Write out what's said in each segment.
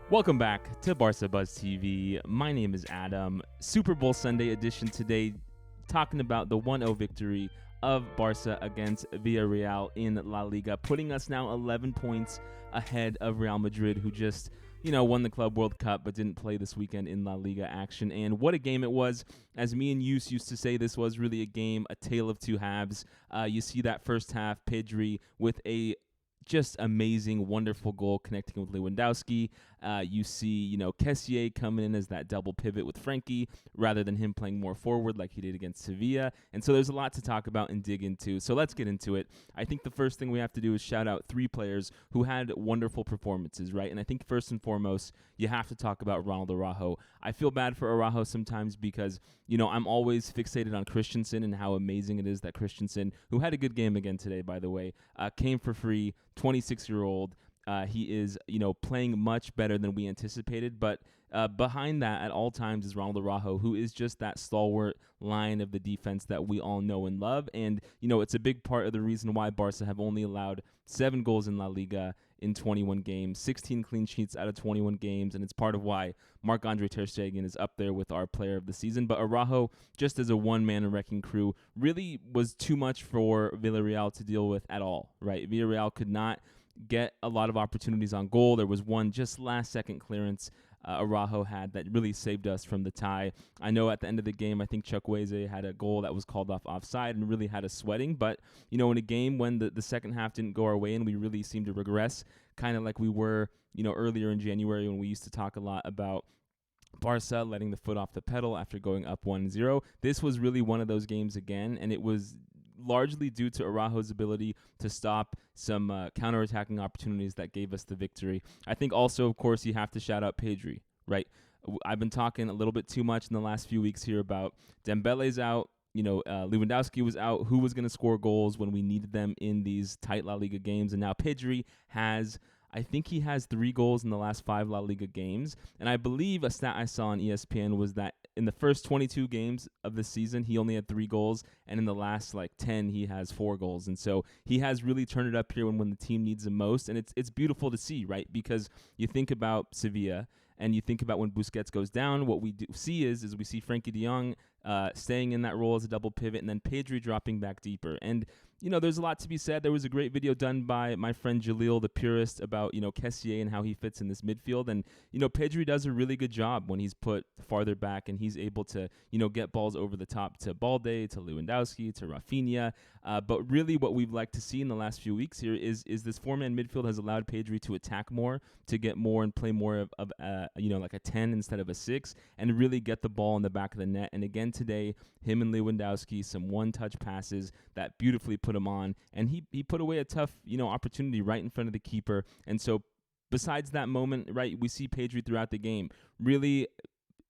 Welcome back to BarcaBuzz TV. My name is Adam. Super Bowl Sunday edition today, talking about the 1-0 victory of Barca against Villareal in La Liga, putting us now 11 points ahead of Real Madrid, who just, won the Club World Cup but didn't play this weekend in La Liga action. And what a game it was. As me and Yus used to say, this was really a game, a tale of two halves. You see that first half, Pedri with a just amazing, wonderful goal connecting with Lewandowski. You see, Kessie coming in as that double pivot with Frenkie rather than him playing more forward like he did against Sevilla. And so there's a lot to talk about and dig into. So let's get into it. I think the first thing we have to do is shout out three players who had wonderful performances, right? And I think first and foremost, you have to talk about Ronald Araujo. I feel bad for Araujo sometimes because, I'm always fixated on Christensen and how amazing it is that Christensen, who had a good game again today, by the way, came for free, 26-year-old. He is, playing much better than we anticipated. But behind that at all times is Ronald Araujo, who is just that stalwart line of the defense that we all know and love. And, it's a big part of the reason why Barca have only allowed 7 goals in La Liga in 21 games, 16 clean sheets out of 21 games, and it's part of why Marc-Andre Ter Stegen is up there with our player of the season. But Araujo, just as a one-man wrecking crew, really was too much for Villareal to deal with at all, right? Villareal could not get a lot of opportunities on goal. There was one just last-second clearance Araujo had that really saved us from the tie. I know at the end of the game, I think Chukwueze had a goal that was called offside and really had us sweating. But, in a game when the second half didn't go our way and we really seemed to regress, kind of like we were, earlier in January when we used to talk a lot about Barca letting the foot off the pedal after going up 1-0. This was really one of those games again, and it was largely due to Araujo's ability to stop some counterattacking opportunities that gave us the victory. I think also, of course, you have to shout out Pedri, right? I've been talking a little bit too much in the last few weeks here about Dembele's out. Lewandowski was out. Who was going to score goals when we needed them in these tight La Liga games? And now Pedri I think he has 3 goals in the last 5 La Liga games. And I believe a stat I saw on ESPN was that in the first 22 games of the season, he only had 3 goals. And in the last 10, he has 4 goals. And so he has really turned it up here when the team needs him most. And it's beautiful to see, right? Because you think about Sevilla and you think about when Busquets goes down, what we see is we see Frenkie De Jong staying in that role as a double pivot and then Pedri dropping back deeper. And there's a lot to be said. There was a great video done by my friend Jalil, the purist, about, Kessie and how he fits in this midfield. And, Pedri does a really good job when he's put farther back and he's able to, get balls over the top to Balde, to Lewandowski, to Rafinha. But really what we've liked to see in the last few weeks here is this 4-man midfield has allowed Pedri to attack more, to get more and play more of like a 10 instead of a 6, and really get the ball in the back of the net. And again today, him and Lewandowski, some one-touch passes that beautifully put him on, and he put away a tough opportunity right in front of the keeper. And so besides that moment, right, we see Pedri throughout the game really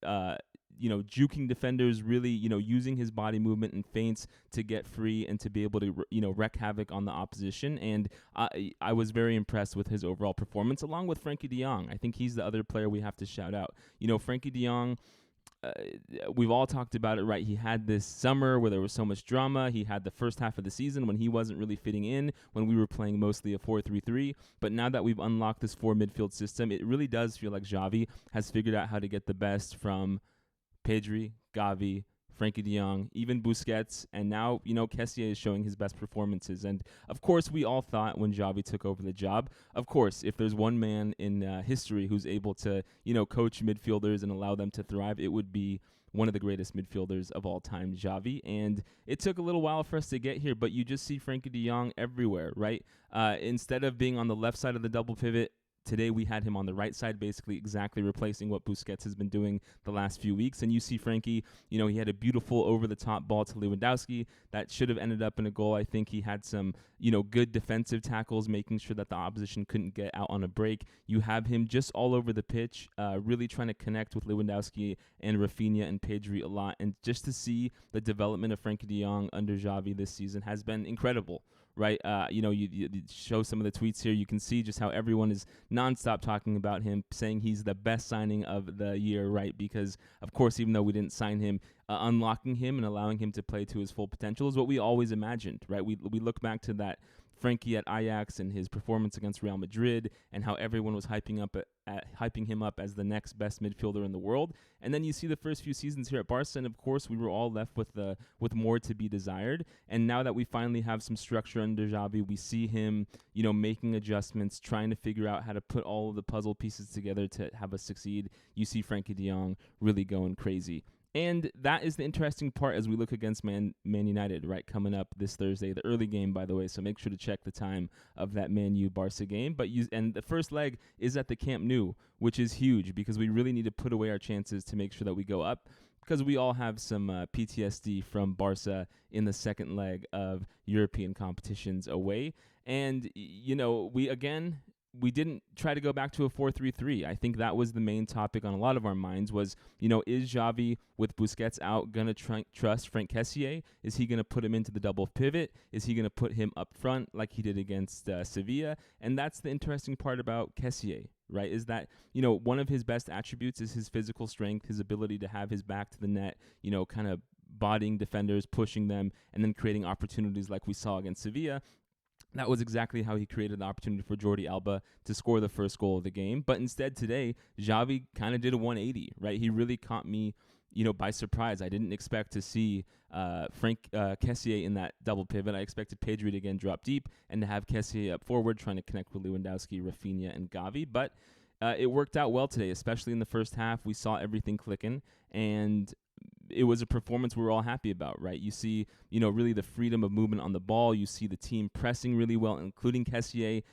juking defenders, really using his body movement and feints to get free and to be able to wreak havoc on the opposition. And I was very impressed with his overall performance, along with Frenkie De Jong. I think he's the other player we have to shout out. Frenkie De Jong, we've all talked about it, right? He had this summer where there was so much drama. He had the first half of the season when he wasn't really fitting in, when we were playing mostly a 4-3-3. But now that we've unlocked this 4 midfield system, it really does feel like Xavi has figured out how to get the best from Pedri, Gavi, Frenkie De Jong, even Busquets, and now, Kessie is showing his best performances. And, of course, we all thought when Xavi took over the job, of course, if there's one man in history who's able to, coach midfielders and allow them to thrive, it would be one of the greatest midfielders of all time, Xavi. And it took a little while for us to get here, but you just see Frenkie De Jong everywhere, right? Instead of being on the left side of the double pivot, today we had him on the right side, basically exactly replacing what Busquets has been doing the last few weeks. And you see Frenkie, he had a beautiful over-the-top ball to Lewandowski that should have ended up in a goal. I think he had some, good defensive tackles, making sure that the opposition couldn't get out on a break. You have him just all over the pitch, really trying to connect with Lewandowski and Rafinha and Pedri a lot. And just to see the development of Frenkie De Jong under Xavi this season has been incredible. Right, you show some of the tweets here. You can see just how everyone is nonstop talking about him, saying he's the best signing of the year, right? Because, of course, even though we didn't sign him, unlocking him and allowing him to play to his full potential is what we always imagined, right? We look back to that Frenkie at Ajax and his performance against Real Madrid, and how everyone was hyping him up as the next best midfielder in the world. And then you see the first few seasons here at Barca, and of course we were all left with more to be desired. And now that we finally have some structure under Xavi, we see him, making adjustments, trying to figure out how to put all of the puzzle pieces together to have us succeed. You see Frenkie De Jong really going crazy. And that is the interesting part as we look against Man United, right, coming up this Thursday, the early game, by the way, so make sure to check the time of that Man U-Barca game. And the first leg is at the Camp Nou, which is huge because we really need to put away our chances to make sure that we go up, because we all have some PTSD from Barca in the second leg of European competitions away. And, we didn't try to go back to a 4-3-3. I think that was the main topic on a lot of our minds was, is Xavi, with Busquets out, going to trust Frank Kessie? Is he going to put him into the double pivot? Is he going to put him up front like he did against Sevilla? And that's the interesting part about Kessie, right, is that, one of his best attributes is his physical strength, his ability to have his back to the net, kind of bodying defenders, pushing them, and then creating opportunities like we saw against Sevilla. That was exactly how he created the opportunity for Jordi Alba to score the first goal of the game. But instead today, Xavi kind of did a 180, right? He really caught me, by surprise. I didn't expect to see Frank Kessie in that double pivot. I expected Pedri to again drop deep and to have Kessie up forward trying to connect with Lewandowski, Rafinha, and Gavi. But it worked out well today, especially in the first half. We saw everything clicking, and it was a performance we were all happy about, right? You see, really the freedom of movement on the ball. You see the team pressing really well, including Kessie.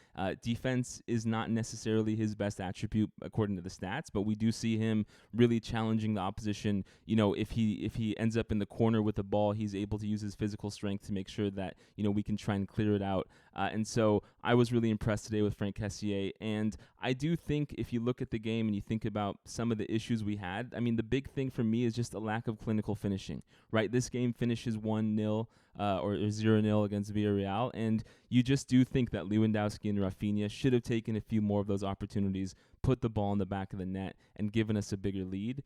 Defense is not necessarily his best attribute according to the stats, but we do see him really challenging the opposition. If he ends up in the corner with the ball, he's able to use his physical strength to make sure that, we can try and clear it out. And so I was really impressed today with Frank Kessie. And I do think if you look at the game and you think about some of the issues we had, the big thing for me is just a lack of clinical finishing, right? This game finishes 1-0 or 0-0 against Villareal, and you just do think that Lewandowski and Rafinha should have taken a few more of those opportunities, put the ball in the back of the net, and given us a bigger lead.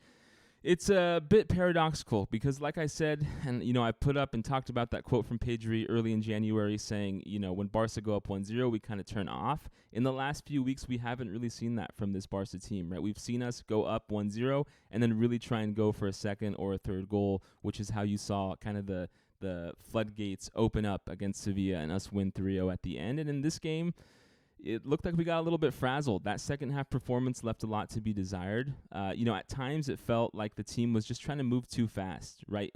It's a bit paradoxical because, like I said, and, I put up and talked about that quote from Pedri early in January saying, when Barca go up 1-0, we kind of turn off. In the last few weeks, we haven't really seen that from this Barca team, right? We've seen us go up 1-0 and then really try and go for a second or a third goal, which is how you saw kind of the floodgates open up against Sevilla and us win 3-0 at the end. And in this game, it looked like we got a little bit frazzled. That second half performance left a lot to be desired. At times it felt like the team was just trying to move too fast, right?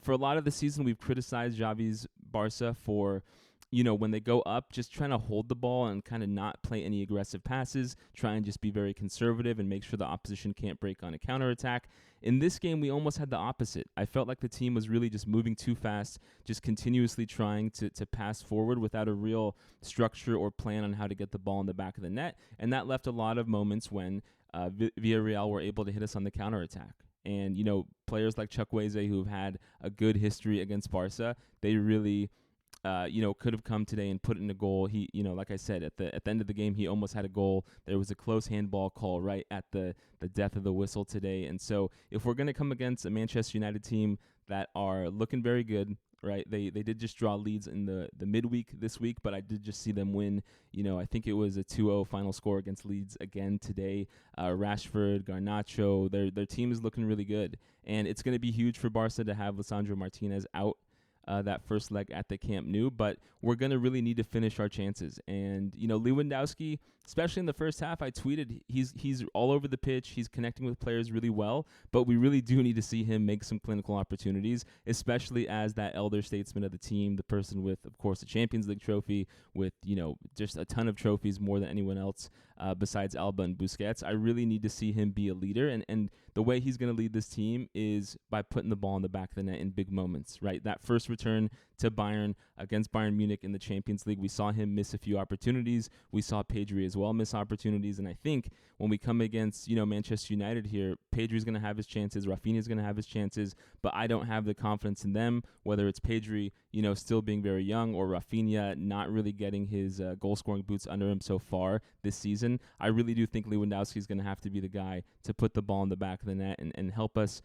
For a lot of the season, we've criticized Xavi's Barca for, when they go up, just trying to hold the ball and kind of not play any aggressive passes, try and just be very conservative and make sure the opposition can't break on a counterattack. In this game, we almost had the opposite. I felt like the team was really just moving too fast, just continuously trying to pass forward without a real structure or plan on how to get the ball in the back of the net. And that left a lot of moments when Villareal were able to hit us on the counterattack. And, players like Chukwueze, who've had a good history against Barca, they really could have come today and put in a goal. He, like I said, at the end of the game, he almost had a goal. There was a close handball call right at the death of the whistle today. And so if we're going to come against a Manchester United team that are looking very good, right, they did just draw leads in the midweek this week, but I did just see them win. I think it was a 2-0 final score against Leeds again today. Rashford, Garnacho, their team is looking really good. And it's going to be huge for Barca to have Lisandro Martinez out that first leg at the Camp Nou, but we're going to really need to finish our chances. And, Lewandowski, especially in the first half, I tweeted, he's all over the pitch. He's connecting with players really well, but we really do need to see him make some clinical opportunities, especially as that elder statesman of the team, the person with, of course, the Champions League trophy, with, just a ton of trophies, more than anyone else besides Alba and Busquets. I really need to see him be a leader, and the way he's going to lead this team is by putting the ball in the back of the net in big moments, right? That first return to Bayern against Bayern Munich in the Champions League, we saw him miss a few opportunities. We saw Pedri as well miss opportunities, and I think when we come against, Manchester United here, Pedri's going to have his chances, Rafinha's going to have his chances, but I don't have the confidence in them, whether it's Pedri, still being very young, or Rafinha not really getting his goal-scoring boots under him so far this season. I really do think Lewandowski is going to have to be the guy to put the ball in the back of the net and help us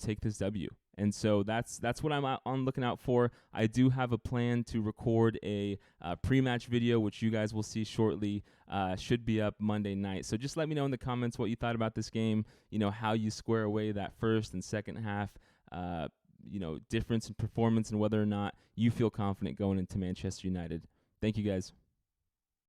take this W. And so that's what I'm on looking out for. I do have a plan to record a pre-match video, which you guys will see shortly. Should be up Monday night. So just let me know in the comments what you thought about this game, how you square away that first and second half, difference in performance and whether or not you feel confident going into Manchester United. Thank you, guys.